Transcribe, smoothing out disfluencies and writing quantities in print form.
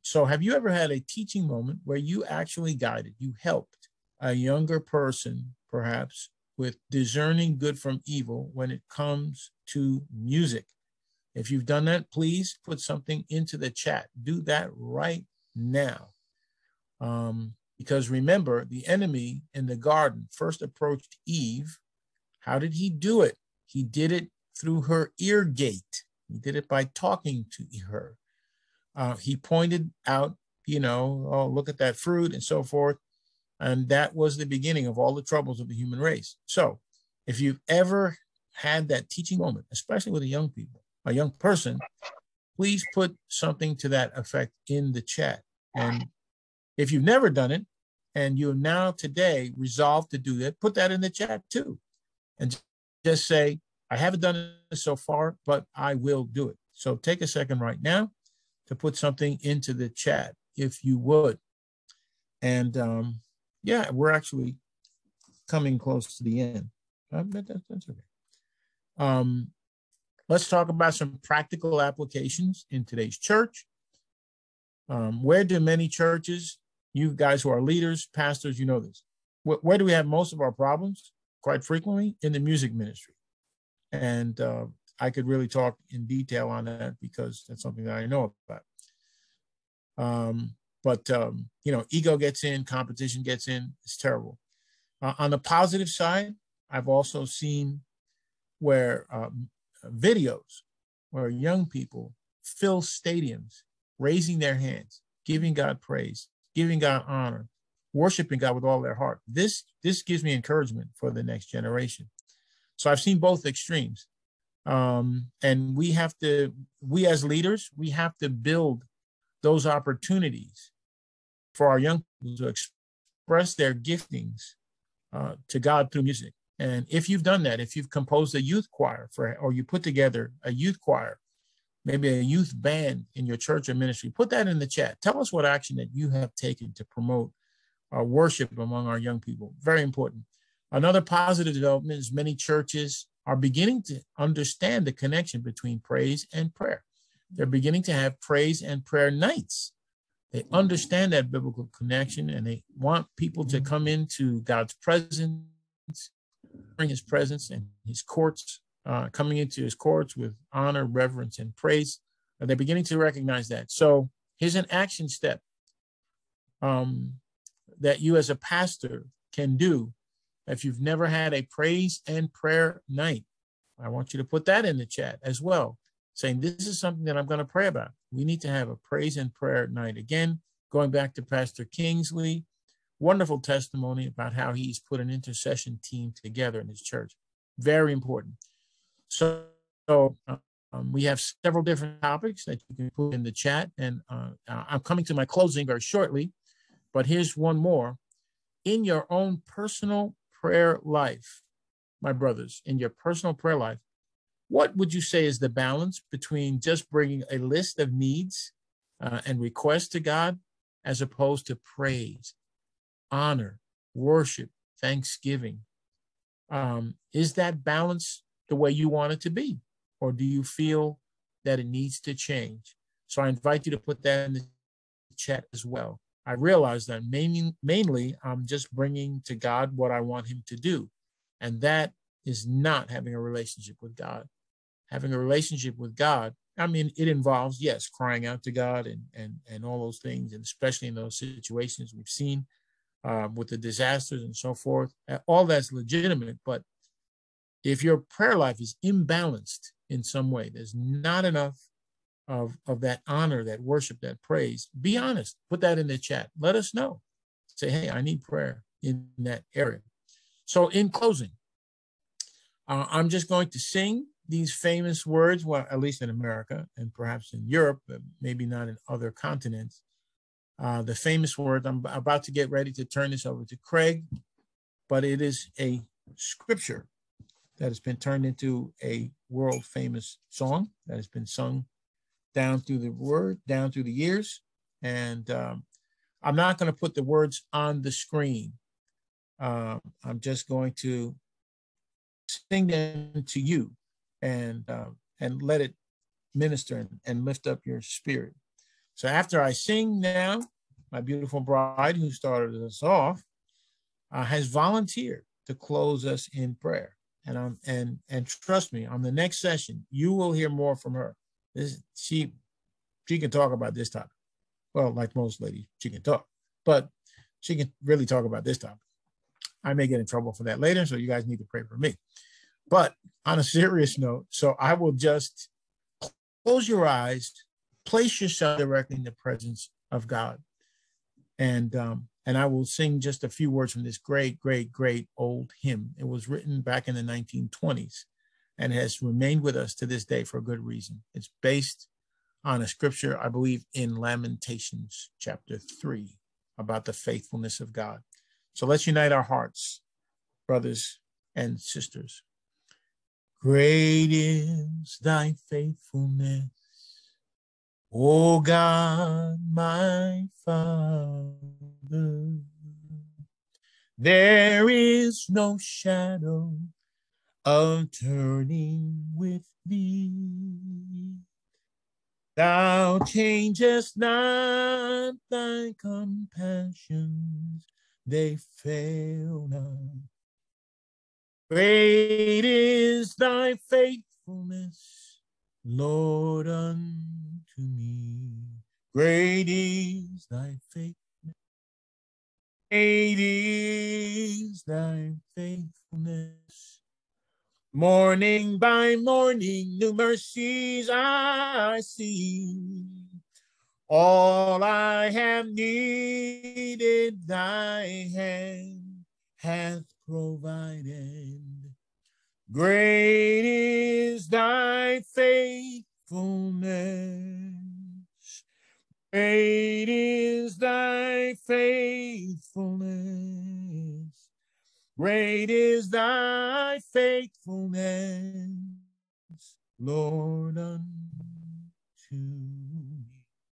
So have you ever had a teaching moment where you actually guided, you helped a younger person, perhaps, with discerning good from evil when it comes to music? If you've done that, please put something into the chat. Do that right now. Because remember, the enemy in the garden first approached Eve. How did he do it? He did it through her ear gate. He did it by talking to her. He pointed out, oh, look at that fruit and so forth. And that was the beginning of all the troubles of the human race. So if you've ever had that teaching moment, especially with a young person, please put something to that effect in the chat. And if you've never done it and you're now today resolved to do that, put that in the chat too. And just say, I haven't done it so far, but I will do it. So take a second right now to put something into the chat, if you would. And yeah, we're actually coming close to the end. That's okay. Let's talk about some practical applications in today's church. Where do many churches, you guys who are leaders, pastors, you know this, where do we have most of our problems? Quite frequently in the music ministry. And I could really talk in detail on that because that's something that I know about. But ego gets in, competition gets in, it's terrible. On the positive side, I've also seen where videos where young people fill stadiums, raising their hands, giving God praise, giving God honor, worshiping God with all their heart. This gives me encouragement for the next generation. So I've seen both extremes. And we as leaders, we have to build those opportunities for our young people to express their giftings to God through music. And if you've done that, if you've composed a youth choir or you put together a youth choir, maybe a youth band in your church or ministry, put that in the chat. Tell us what action that you have taken to promote worship among our young people. Very important. Another positive development is many churches are beginning to understand the connection between praise and prayer. They're beginning to have praise and prayer nights. They understand that biblical connection, and they want people to come into God's presence, bring his presence and his courts, coming into his courts with honor, reverence, and praise. They're beginning to recognize that. So here's an action step that you as a pastor can do. If you've never had a praise and prayer night, I want you to put that in the chat as well, saying this is something that I'm going to pray about. We need to have a praise and prayer night. Again, going back to Pastor Kingsley, wonderful testimony about how he's put an intercession team together in his church. Very important. So we have several different topics that you can put in the chat. And I'm coming to my closing very shortly, but here's one more. In your own personal prayer life, my brothers, in your personal prayer life, what would you say is the balance between just bringing a list of needs and requests to God as opposed to praise, honor, worship, thanksgiving? Is that balance the way you want it to be? Or do you feel that it needs to change? So I invite you to put that in the chat as well. I realize that mainly I'm just bringing to God what I want him to do. And that is not having a relationship with God. Having a relationship with God, I mean, it involves, yes, crying out to God and all those things, and especially in those situations we've seen with the disasters and so forth. All that's legitimate, but if your prayer life is imbalanced in some way, there's not enough of that honor, that worship, that praise, be honest. Put that in the chat. Let us know. Say, hey, I need prayer in that area. So in closing, I'm just going to sing these famous words, well, at least in America and perhaps in Europe, but maybe not in other continents. The famous words, I'm about to get ready to turn this over to Craig, but it is a scripture that has been turned into a world famous song that has been sung down through the years. And I'm not going to put the words on the screen. I'm just going to sing them to you and let it minister and lift up your spirit. So after I sing now, my beautiful bride who started us off has volunteered to close us in prayer. And trust me, on the next session, you will hear more from her. She can talk about this topic. Well, like most ladies, she can talk, but she can really talk about this topic. I may get in trouble for that later, so you guys need to pray for me. But on a serious note, so I will just close your eyes, place yourself directly in the presence of God, and I will sing just a few words from this great, great, great old hymn. It was written back in the 1920s and has remained with us to this day for a good reason. It's based on a scripture, I believe, in Lamentations chapter 3 about the faithfulness of God. So let's unite our hearts, brothers and sisters. Great is thy faithfulness, O God, my Father. There is no shadow of turning with thee. Thou changest not, thy compassions, they fail not. Great is thy faithfulness, Lord, unto me. Great is thy faithfulness. Great is thy faithfulness. Morning by morning, new mercies I see. All I have needed, thy hand hath provided. Great is thy faithfulness. Great is thy faithfulness. Great is thy faithfulness, Lord, unto me.